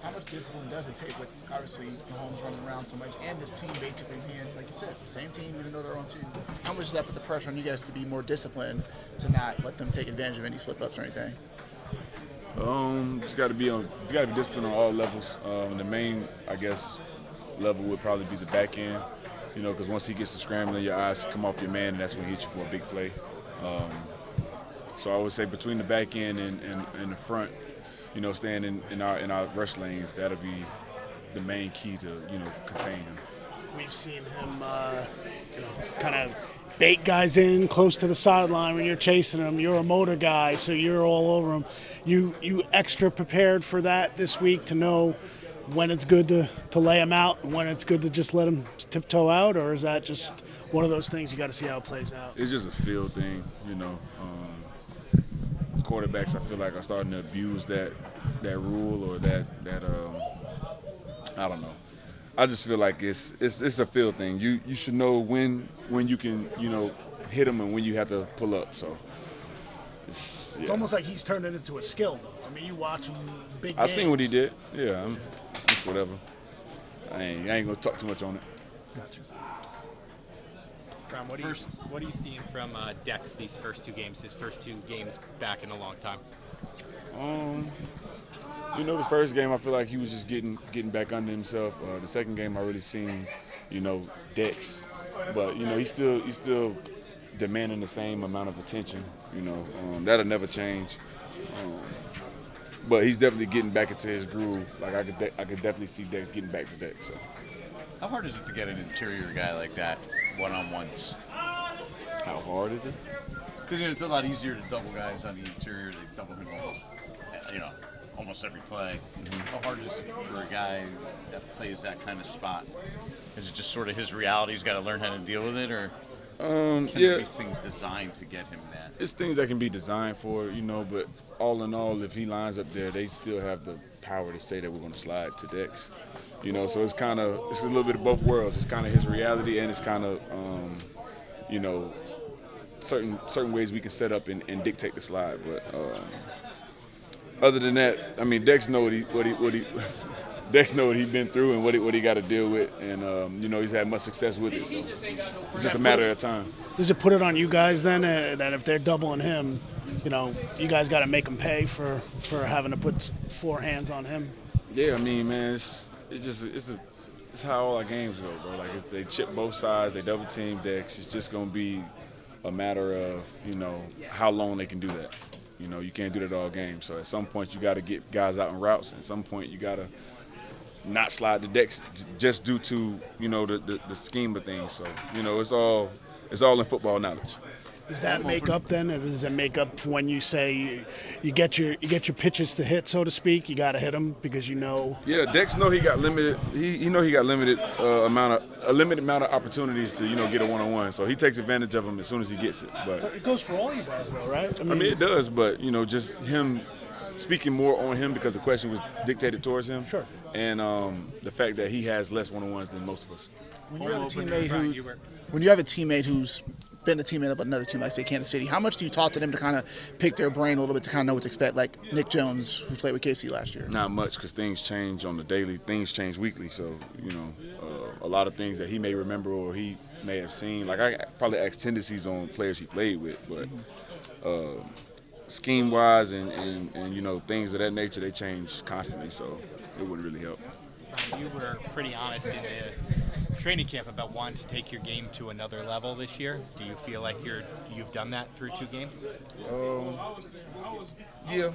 How much discipline does it take with obviously Mahomes running around so much and this team basically being, like you said, same team even though they're on two? How much does that put the pressure on you guys to be more disciplined to not let them take advantage of any slip ups or anything? Just got to be disciplined on all levels. The main, I guess, level would probably be the back end. Because once he gets to scrambling, your eyes come off your man, and that's when he hits you for a big play. Um, so I would say between the back end and the front, staying in our rush lanes, that'll be the main key to contain him. We've seen him, kind of bait guys in close to the sideline when you're chasing him. You're a motor guy, so you're all over him. You extra prepared for that this week to know when it's good to lay him out and when it's good to just let him tiptoe out, or is that just one of those things you got to see how it plays out? It's just a feel thing, Quarterbacks, I feel like, are starting to abuse that rule or that I don't know. I just feel like it's a feel thing. You should know when you can hit them and when you have to pull up. So It's almost like he's turned it into a skill, though. I mean, you watch him big games. I seen what he did. Yeah, just whatever. I ain't gonna talk too much on it. Gotcha. Ron, what are you seeing from Dex these first two games? His first two games back in a long time. The first game I feel like he was just getting back under himself. The second game I really seen, Dex, but he's still demanding the same amount of attention. That'll never change. But he's definitely getting back into his groove. Like I could definitely see Dex getting back to Dex. So. How hard is it to get an interior guy like that one-on-ones? How hard is it? Because it's a lot easier to double guys on the interior. They double him almost every play. Mm-hmm. How hard is it for a guy that plays that kind of spot? Is it just sort of his reality? He's got to learn how to deal with it, or can there be things designed to get him that? It's things that can be designed for, but all in all, if he lines up there, they still have the power to say that we're going to slide to Dex. So it's a little bit of both worlds. It's kind of his reality, and it's kind of, certain ways we can set up and dictate the slide. But other than that, I mean, Dex know Dex know what he's been through and what he got to deal with, and he's had much success with it. So it's just a matter of time. Does it put it on you guys then that if they're doubling him, you guys got to make him pay for having to put four hands on him? Yeah, I mean, man, it's how all our games go, bro. Like they chip both sides, they double team Dex. It's just gonna be a matter of how long they can do that. You can't do that all game. So at some point you got to get guys out in routes, and at some point you got to not slide the Dex just due to the scheme of things. So it's all in football knowledge. Does that make up then? Or does it make up for when you say you get your pitches to hit, so to speak? You got to hit them because Yeah, Dex know he got limited. He got limited amount of opportunities to get a one-on-one. So he takes advantage of them as soon as he gets it. But it goes for all you guys, though, right? I mean it does, but just him speaking more on him because the question was dictated towards him. Sure. And the fact that he has less one-on-ones than most of us. When you have a teammate who's been a teammate of another team, like say Kansas City, how much do you talk to them to kind of pick their brain a little bit to kind of know what to expect? Like Nick Jones, who played with KC last year. Not much, because things change on the daily. Things change weekly. So a lot of things that he may remember or he may have seen. Like I probably asked tendencies on players he played with, but scheme-wise and things of that nature, they change constantly. So it wouldn't really help. You were pretty honest in the training camp about wanting to take your game to another level this year. Do you feel like you've done that through two games? Yeah,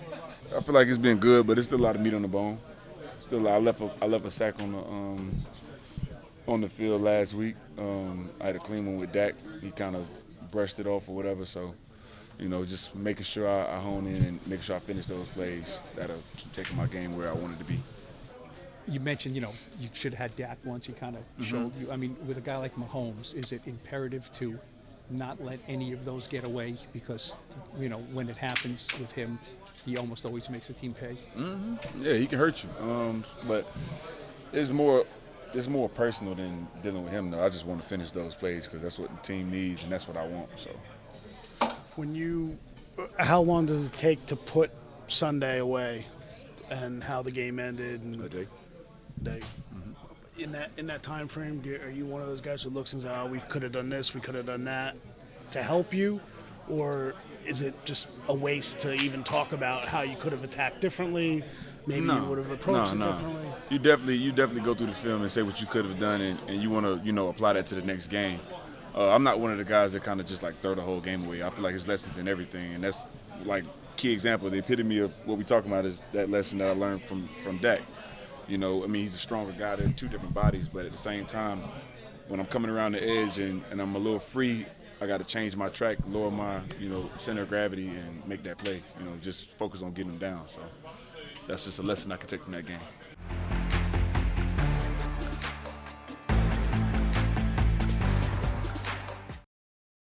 I feel like it's been good, but there's still a lot of meat on the bone. Still, I left a sack on the field last week. I had a clean one with Dak. He kind of brushed it off or whatever. So, just making sure I hone in and make sure I finish those plays. That'll keep taking my game where I want it to be. You mentioned, you should have had Dak once. You kind of showed you. I mean, with a guy like Mahomes, is it imperative to not let any of those get away? Because, when it happens with him, he almost always makes the team pay. Mm-hmm. Yeah, he can hurt you. But it's more personal than dealing with him, though. I just want to finish those plays because that's what the team needs and that's what I want. So, how long does it take to put Sunday away? and how the game ended. And A day. they, in that time frame, are you one of those guys who looks and says, "Oh, we could have done this, we could have done that," to help you, or is it just a waste to even talk about how you could have attacked differently? Maybe you would have approached it differently. You definitely go through the film and say what you could have done, and you want to apply that to the next game. I'm not one of the guys that kind of just like throw the whole game away. I feel like it's lessons in everything, and that's like key example. The epitome of what we're talking about is that lesson that I learned from Dak. He's a stronger guy. They're two different bodies, but at the same time, when I'm coming around the edge and I'm a little free, I got to change my track, lower my center of gravity, and make that play. Just focus on getting them down. So that's just a lesson I can take from that game.